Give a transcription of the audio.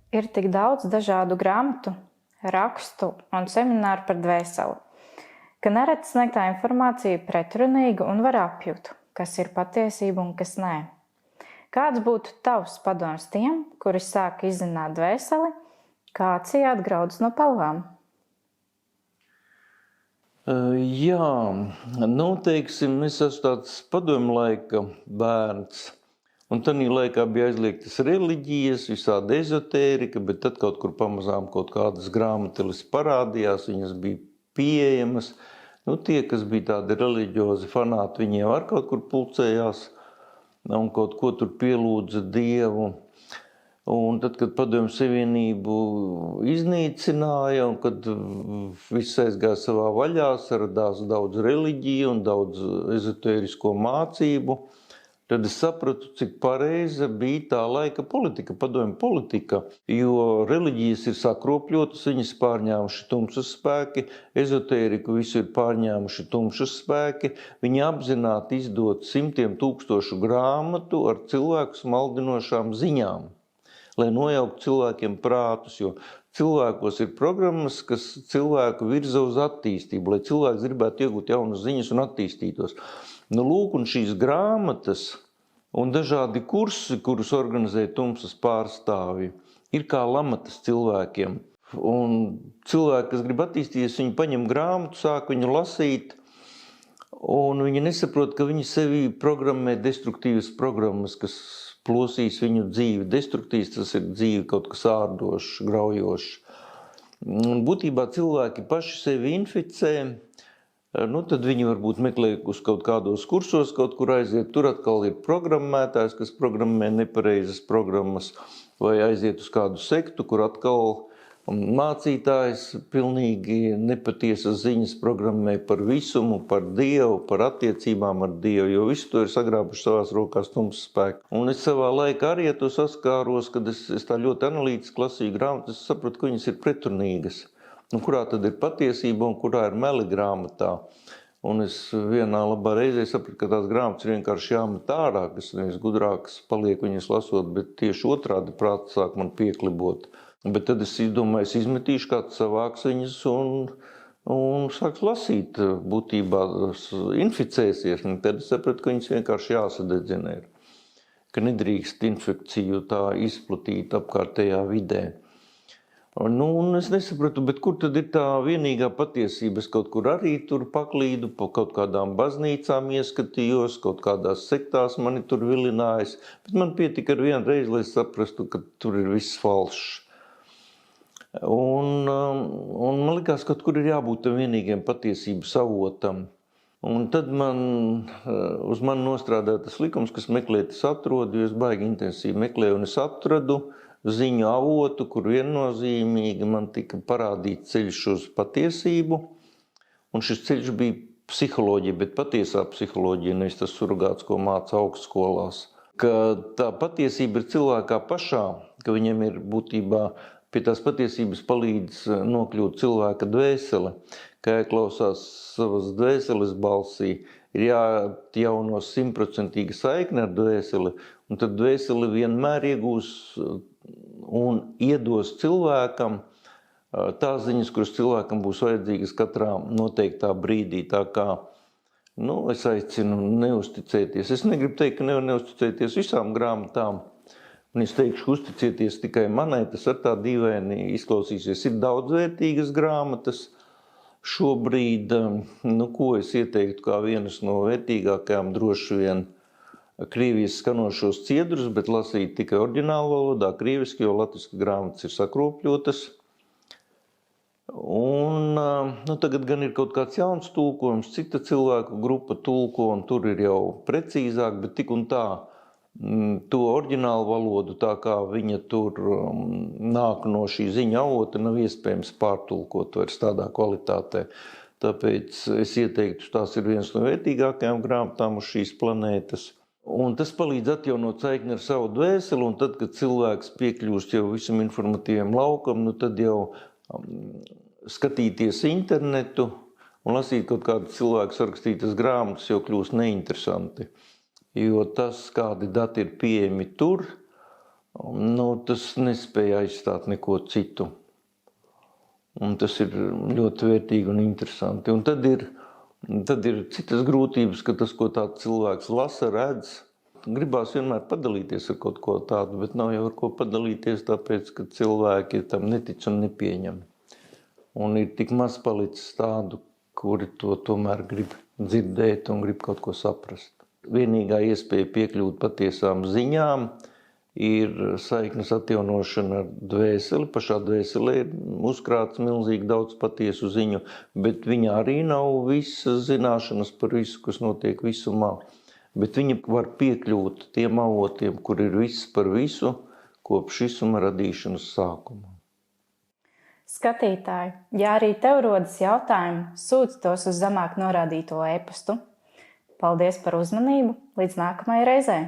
Ir tik daudz dažādu grāmatu, rakstu un semināru par dvēseli, ka nereti sniegtā informācija ir pretrunīga un var apjūt, kas ir patiesība un kas nē. Kāds būtu tavs padoms tiem, kuri sāk izzināt dvēseli, kāds ir atgrauds no palvām? Jā, teiksim, es esmu tāds padomu laika bērns. Un tanī laikā bija aizliegtas reliģijas, visāda ezotērika, bet tad kaut kur pamazām kaut kādas grāmateles parādījās, viņas bija pieejamas. Tie, kas bija tādi reliģiozi fanāti, viņiem ar kaut kur pulcējās un kaut ko tur pielūdza Dievu. Un tad, kad Padomju Savienību iznīcināja un kad viss aizgāja savā vaļā, saradās daudz reliģiju un daudz ezotērisko mācību, tad es sapratu, cik pareiza bija tā laika politika, padomju politika, jo reliģijas ir sakropļotas, viņas pārņēmuši tumšas spēki, ezotēriku visu ir pārņēmuši tumšas spēki, viņi apzināti izdod simtiem tūkstošu grāmatu ar cilvēku smaldinošām ziņām, lai nojauktu cilvēkiem prātus, jo cilvēkos ir programmas, kas cilvēku virza uz attīstību, lai cilvēks gribētu iegūt jaunas ziņas un attīstītos. Lūk, un šīs grāmatas un dažādi kursi, kurus organizē tumsas pārstāvji, ir kā lamatas cilvēkiem. Un cilvēki, kas grib attīstīties, viņi paņem grāmatu, sāk viņu lasīt, un viņi nesaprot, ka viņi sevi programmē destruktīvas programmas, kas plosīs viņu dzīvi. Destruktīvs tas ir dzīve kaut kas ārdošs, graujošs. Un būtībā cilvēki paši sevi inficē, tad viņi varbūt meklē uz kaut kādos kursos, kaut kur aiziet, tur atkal ir programmētājs, kas programmē nepareizas programmas, vai aiziet uz kādu sektu, kur atkal mācītājs pilnīgi nepatiesas ziņas programmē par visumu, par Dievu, par attiecībām ar Dievu, jo visu to ir sagrābuši savās rokās tumsas spēki. Un es savā laikā arī to saskāros, kad es tā ļoti analītiski lasīju grāmatas, es sapratu, ka viņas ir pretrunīgas. Kurā tad ir patiesība un kurā ir meli grāmatā. Un es vienā labā reizē sapratu, ka tās grāmatas ir vienkārši jāmet ārā, kas nevis gudrākas paliek viņas lasot, bet tieši otrādi prāts sāk man pieklibot. Bet tad es domāju, es izmetīšu, kāds savāks viņas un sāks lasīt, būtībā inficēsies. Un tad es sapratu, ka viņas vienkārši jāsadedzina ir, ka nedrīkst infekciju tā izplatīt apkārtējā vidē. Un es nesapratu, bet kur tad ir tā vienīgā patiesība? Es kaut kur arī tur paklīdu, pa kaut kādām baznīcām ieskatījos, kaut kādās sektās mani tur vilinājis, bet man pietika ar vienu reizi, lai saprastu, ka tur ir viss falšs. Un man likās, ka kaut kur ir jābūt tam vienīgiem patiesības avotam. Un tad uz mani nostrādāja tas likums, kas meklē, tas atrod, jo es baigi intensīvi meklēju, un es atradu ziņu avotu, kur viennozīmīgi man tika parādīts ceļš uz patiesību, un šis ceļš bija psiholoģija, bet patiesā psiholoģija, nevis tas surgāts, ko māca augstskolās. Ka tā patiesība ir cilvēkā pašā, ka viņam ir būtībā pie tās patiesības palīdz nokļūt cilvēka dvēsele, ka jāklausās savas dvēseles balsī, ir jāatjauno 100% saikne ar dvēseli, un tad dvēseli vienmēr iegūs un iedos cilvēkam tās ziņas, kuras cilvēkam būs vajadzīgas katrā noteiktā brīdī. Tā kā es aicinu neusticēties. Es negribu teikt, ka nevar neusticēties visām grāmatām. Un es teikšu, uzticieties tikai manai, tas ar tā dīvaini izklausīsies. Ir daudzvērtīgas grāmatas. Šobrīd, ko es ieteiktu kā vienas no vērtīgākajām, droši vien Krievijas skanošos ciedrus, bet lasīt tikai oriģinālu valodā, krieviski, jo latviski grāmatas ir sakropļotas. Un tagad gan ir kaut kāds jauns tulkojums, cita cilvēku grupa tulko, un tur ir jau precīzāk, bet tik un tā to oriģinālu valodu, tā kā viņa tur nāk no šī ziņa avota, nav iespējams pārtulkot vairs tādā kvalitātē. Tāpēc es ieteiktu, tās ir viens no vērtīgākajām grāmatām uz šīs planētas. Un tas palīdz atjaunot saikni ar savu dvēseli, un tad, kad cilvēks piekļūst jau visam informatīviem laukam, tad jau skatīties internetu un lasīt kaut kādu cilvēku sarakstītas grāmatas jau kļūst neinteresanti. Jo tas, kādi dati ir pieejami tur, tas nespēja aizstāt neko citu. Un tas ir ļoti vērtīgi un interesanti. Un tad ir citas grūtības, ka tas, ko tāds cilvēks lasa, redz, gribās vienmēr padalīties ar kaut ko tādu, bet nav jau ar ko padalīties, tāpēc, ka cilvēki tam netic un nepieņem. Un ir tik maz palicis tādu, kuri to tomēr grib dzirdēt un grib kaut ko saprast. Vienīgā iespēja piekļūt patiesām ziņām ir saiknes atjaunošana ar dvēseli. Pašā dvēselē ir uzkrāts milzīgi daudz patiesu ziņu, bet viņa arī nav visas zināšanas par visu, kas notiek visumā. Bet viņa var piekļūt tiem avotiem, kur ir viss par visu, kopš visuma radīšanas sākuma. Skatītāji, ja arī tev rodas jautājumi, sūti tos uz zemāk norādīto e-pastu. Paldies par uzmanību, līdz nākamajai reizei!